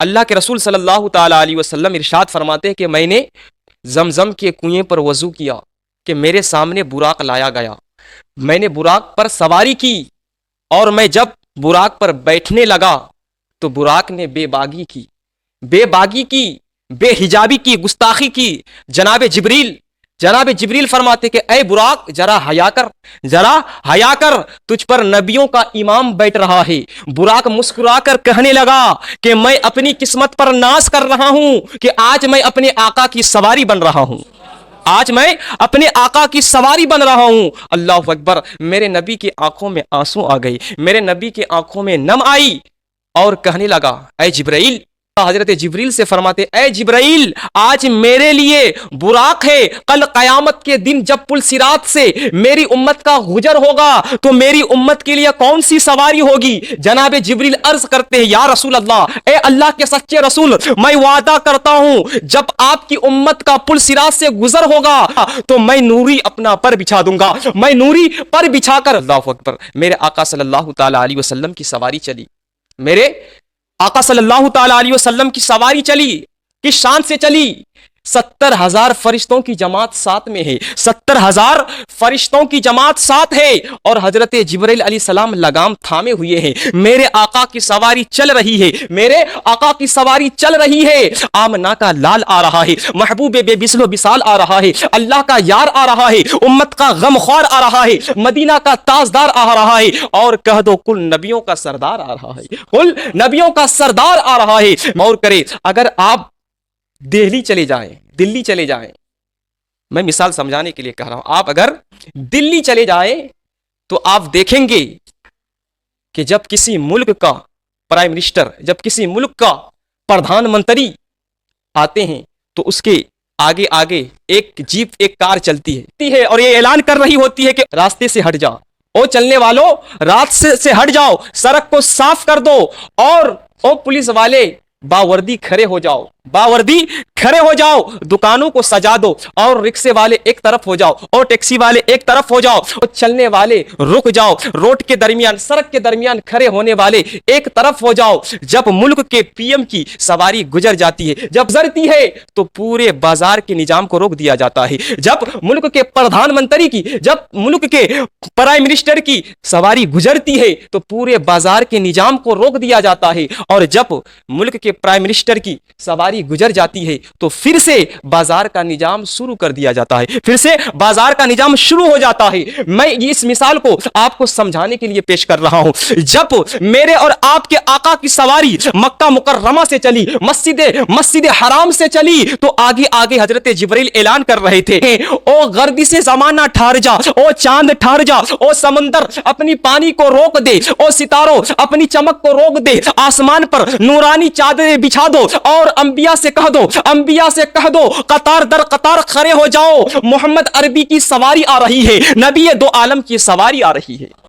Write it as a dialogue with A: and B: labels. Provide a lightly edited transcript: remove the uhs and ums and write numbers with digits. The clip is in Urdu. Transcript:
A: اللہ کے رسول صلی اللہ تعالیٰ علیہ وسلم ارشاد فرماتے ہیں کہ میں نے زمزم کے کنویں پر وضو کیا کہ میرے سامنے براق لایا گیا، میں نے براق پر سواری کی، اور میں جب براق پر بیٹھنے لگا تو براق نے بے باگی کی، بے حجابی کی، گستاخی کی۔ جناب جبریل فرماتے کہ اے براق ذرا حیا کر، تجھ پر نبیوں کا امام بیٹھ رہا ہے۔ براق مسکرا کر کہنے لگا کہ میں اپنی قسمت پر ناز کر رہا ہوں کہ آج میں اپنے آقا کی سواری بن رہا ہوں، اللہ اکبر۔ میرے نبی کی آنکھوں میں آنسو آ گئی، میرے نبی کی آنکھوں میں نم آئی، اور کہنے لگا اے جبرائیل، حضرت جبریل سے فرماتے اے جبرائیل آج میرے لیے براق ہے، کل قیامت کے دن جب پل صراط سے میری امت کا گزر ہوگا تو میری امت کے لیے کون سی سواری ہوگی؟ جناب جبریل عرض کرتے ہیں یا رسول اللہ، اے اللہ کے سچے رسول، میں وعدہ کرتا ہوں جب آپ کی امت کا پل صراط سے گزر ہوگا تو میں نوری اپنا پر بچھا دوں گا، میں نوری پر بچھا کر، اللہ اکبر، میرے آقا صلی اللہ تعالی علیہ وسلم کی سواری چلی، میرے آقا صلی اللہ تعالی علیہ وسلم کی سواری چلی، کس شان سے چلی؟ 70,000 فرشتوں کی جماعت ساتھ میں ہے، 70,000 فرشتوں کی جماعت ساتھ ہے، اور حضرت جبرائیل علیہ السلام لگام تھامے ہوئے ہیں، میرے آقا کی سواری چل رہی ہے، میرے آقا کی سواری چل رہی ہے۔ آمنہ کا لال آ رہا ہے، محبوب بے بسل و بسال آ رہا ہے، اللہ کا یار آ رہا ہے، امت کا غم خوار آ رہا ہے، مدینہ کا تاجدار آ رہا ہے، اور کہہ دو کل نبیوں کا سردار آ رہا ہے، کل نبیوں کا سردار آ رہا ہے۔ اور کرے اگر آپ دلی چلے جائیں، میں مثال سمجھانے کے لیے کہہ رہا ہوں، آپ اگر دلی چلے جائیں تو آپ دیکھیں گے کہ جب کسی ملک کا پرائم منسٹر، جب کسی ملک کا پردھان منتری آتے ہیں تو اس کے آگے ایک جیپ، ایک کار چلتی ہے، اور یہ اعلان کر رہی ہوتی ہے کہ راستے سے ہٹ جاؤ، او چلنے والوں راستے سے ہٹ جاؤ، سڑک کو صاف کر دو، اور او پولیس والے باوردی کھڑے ہو جاؤ، دکانوں کو سجا دو، اور رکشے والے ایک طرف ہو جاؤ، اور ٹیکسی والے ایک طرف ہو جاؤ، اور چلنے والے رک جاؤ، روڈ کے درمیان، سڑک کے درمیان کھڑے ہونے والے ایک طرف ہو جاؤ۔ جب ملک کے پی ایم کی سواری گزر جاتی ہے، جب گزرتی ہے تو پورے بازار کے نظام کو روک دیا جاتا ہے، جب ملک کے پردھان منتری کی، جب ملک کے پرائم منسٹر کی سواری گزرتی ہے تو پورے بازار کے نظام کو روک دیا جاتا ہے، اور جب ملک کے پرائم منسٹر کی سواری گزر جاتی ہے تو پھر سے بازار کا نظام شروع کر دیا جاتا ہے، پھر سے بازار کا نظام شروع ہو جاتا ہے۔ میں اس مثال کو آپ کو سمجھانے کے لیے پیش کر رہا ہوں، جب میرے اور آپ کے آقا کی سواری مکہ مکرمہ سے چلی، مسجد حرام سے چلی، تو آگے حضرت جبرائیل اعلان کر رہے تھے او گردی سے زمانہ ٹھہر جا، او چاند ٹھہر جا، او سمندر اپنی پانی کو روک دے، او ستاروں اپنی چمک کو روک دے، آسمان پر نورانی چادریں بچھا دو، اور انبیاء سے کہہ دو قطار در قطار کھڑے ہو جاؤ، محمد عربی کی سواری آ رہی ہے، نبی دو عالم کی سواری آ رہی ہے۔